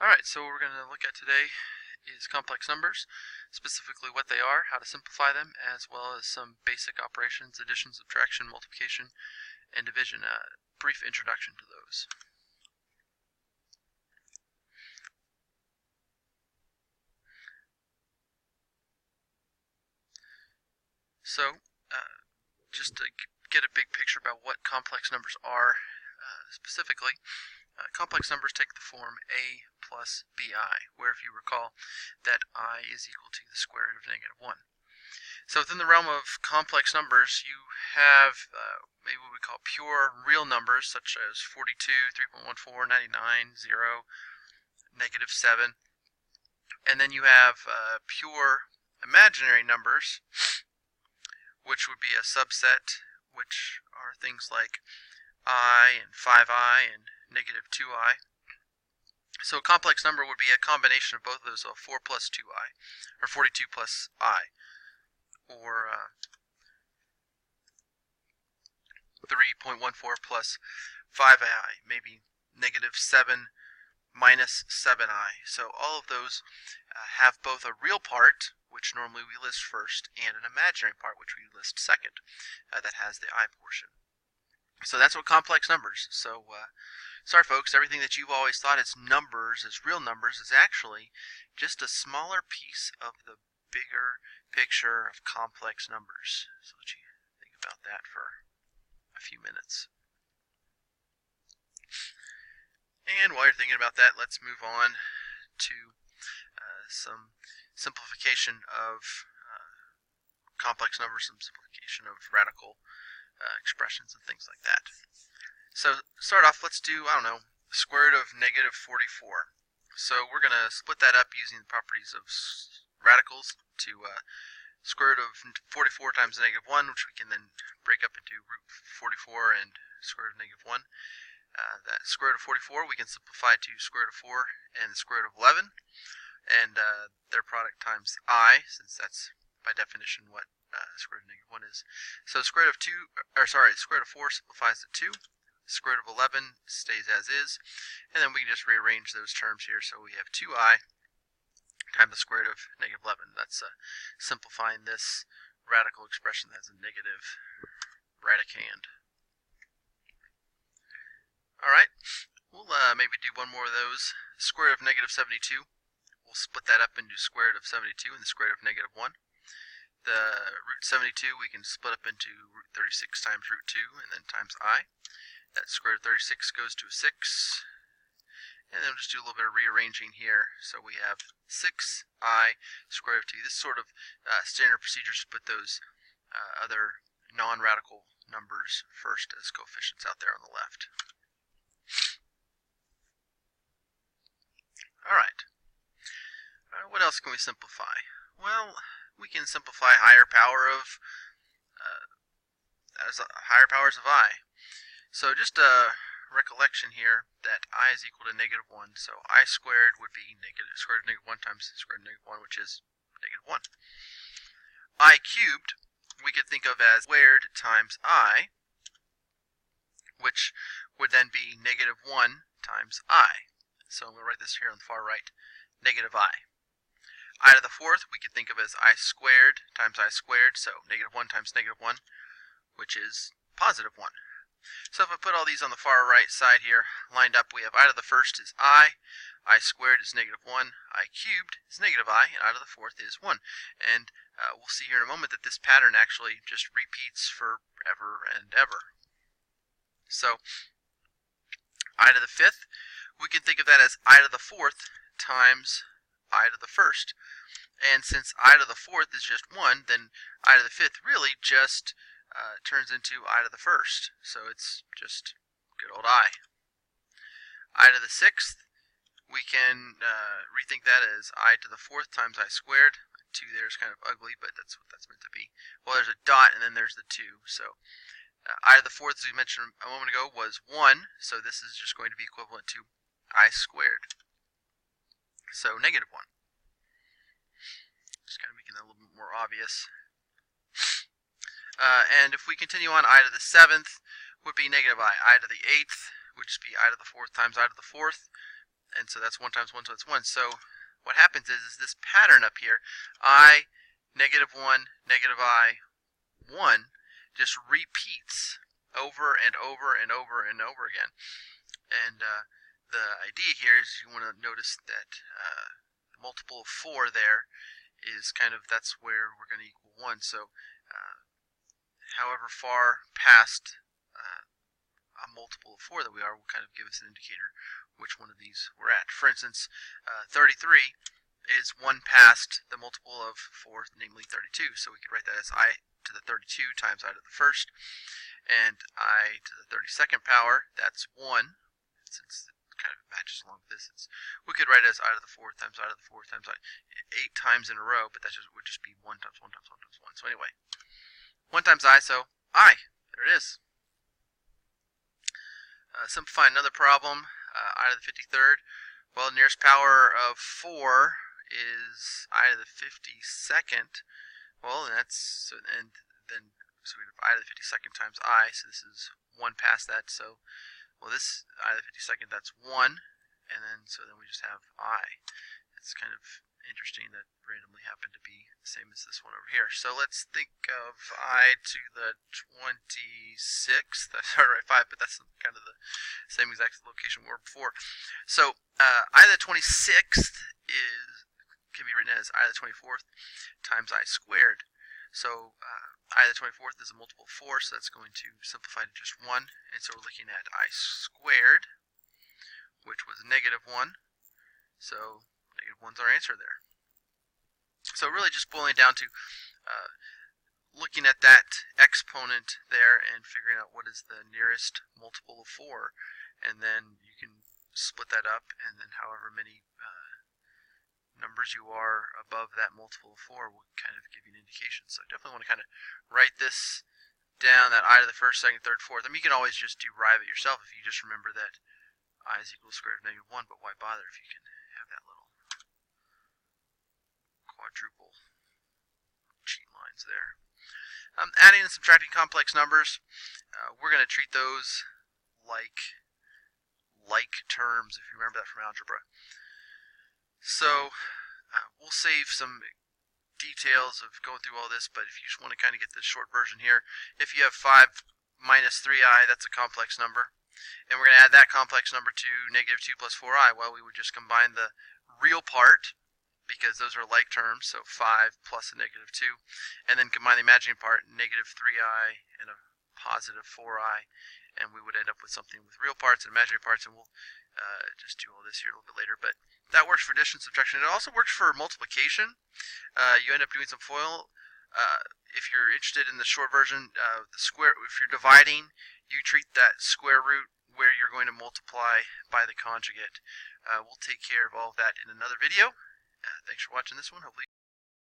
Alright, so what we're going to look at today is complex numbers, specifically what they are, how to simplify them, as well as some basic operations, addition, subtraction, multiplication, and division. A brief introduction to those. So, just to get a big picture about what complex numbers are specifically, complex numbers take the form a plus bi, where if you recall that I is equal to the square root of -1. So within the realm of complex numbers, you have maybe what we call pure real numbers, such as 42, 3.14, 99, 0, -7. And then you have pure imaginary numbers, which would be a subset, which are things like I and 5i and -2i. So a complex number would be a combination of both of those, so 4 plus 2i, or 42 plus I, or 3.14 plus 5i, maybe -7 minus 7i. So all of those have both a real part, which normally we list first, and an imaginary part, which we list second, that has the I portion. So that's what complex numbers. So sorry folks, everything that you've always thought is numbers, as real numbers, is actually just a smaller piece of the bigger picture of complex numbers. So let you think about that for a few minutes. And while you're thinking about that, let's move on to some simplification of complex numbers, some simplification of radical expressions and things like that. So start off, let's do, I don't know, square root of -44. So we're going to split that up using the properties of radicals to square root of 44 times -1, which we can then break up into root 44 and square root of -1. That square root of 44 we can simplify to square root of 4 and the square root of 11, and their product times I, since that's by definition what square root of -1 is. So square root of 4 simplifies to 2. Square root of 11 stays as is, and then we can just rearrange those terms here. So we have 2i times the square root of -11. That's simplifying this radical expression that has a negative radicand. Alright, we'll maybe do one more of those. Square root of -72. We'll split that up into square root of 72 and the square root of -1. The root 72 we can split up into root 36 times root 2 and then times I. That square root of 36 goes to a 6. And then we'll just do a little bit of rearranging here. So we have 6i square root of 2. This is sort of standard procedures to put those other non-radical numbers first as coefficients out there on the left. Alright. What else can we simplify? Well, we can simplify higher powers of I. So just a recollection here that I is equal to -1, so I squared would be square root of -1 times square root of -1, which is -1. I cubed we could think of as squared times I, which would then be -1 times I. So I'm going to write this here on the far right, -I. I to the fourth we could think of as I squared times I squared, so -1 times -1, which is +1. So if I put all these on the far right side here lined up, we have I to the first is I squared is -1, I cubed is -I, and I to the fourth is 1. And we'll see here in a moment that this pattern actually just repeats forever and ever. So I to the fifth, we can think of that as I to the fourth times I to the first. And since I to the fourth is just 1, then I to the fifth really just turns into I to the first. So it's just good old I. I to the sixth, we can rethink that as I to the fourth times I squared. 2 there is kind of ugly, but that's what that's meant to be. Well, there's a dot and then there's the 2. So I to the fourth, as we mentioned a moment ago, was 1. So this is just going to be equivalent to I squared. So -1. Just kind of making that a little bit more obvious. And if we continue on, I to the seventh would be -I. I to the eighth would just be I to the fourth times I to the fourth. and so that's 1 times 1, so that's 1. So what happens is this pattern up here, I, negative 1, negative I, 1, just repeats over and over and over and over again. And the idea here is you want to notice that the multiple of 4 there is kind of, that's where we're going to equal 1. So however far past a multiple of 4 that we are will kind of give us an indicator which one of these we're at. For instance, 33 is 1 past the multiple of 4, namely 32. So we could write that as I to the 32 times I to the first, and I to the 32nd power, that's 1. Since it kind of matches along with this, we could write it as I to the 4th times I to the 4th times I, 8 times in a row, but that would just be 1 times 1 times 1 times 1. So anyway, 1 times I, so I. There it is. Simplify another problem, I to the 53rd. Well, the nearest power of 4 is I to the 52nd. Well, and that's, so, and then, so we have I to the 52nd times I, so this is 1 past that, so, well, this I to the 52nd, that's 1, and then, so then we just have I. It's kind of interesting that randomly happened to be the same as this one over here. So let's think of I to the 26th. I started right 5, but that's kind of the same exact location we were before. So I to the 26th can be written as I to the 24th times I squared. So I to the 24th is a multiple of 4, so that's going to simplify to just 1. And so we're looking at I squared, which was negative 1. So negative 1's our answer there. So really just boiling down to looking at that exponent there and figuring out what is the nearest multiple of 4. And then you can split that up, and then however many numbers you are above that multiple of 4 will kind of give you an indication. So definitely want to kind of write this down, that I to the first, second, third, fourth. I mean, you can always just derive it yourself if you just remember that I is equal to the square root of negative 1, but why bother if you can have that little quadruple cheat lines there. Adding and subtracting complex numbers, we're going to treat those like terms, if you remember that from algebra. So we'll save some details of going through all this, but if you just want to kind of get the short version here, if you have 5 minus 3i, that's a complex number. And we're going to add that complex number to negative 2 plus 4i. Well, we would just combine the real part, because those are like terms, so 5 plus a negative 2, and then combine the imaginary part, negative 3i and a positive 4i, and we would end up with something with real parts and imaginary parts, and we'll just do all this here a little bit later. But that works for addition, subtraction. It also works for multiplication. You end up doing some FOIL. If you're interested in the short version, if you're dividing, you treat that square root where you're going to multiply by the conjugate. We'll take care of all of that in another video. Thanks for watching this one. Hopefully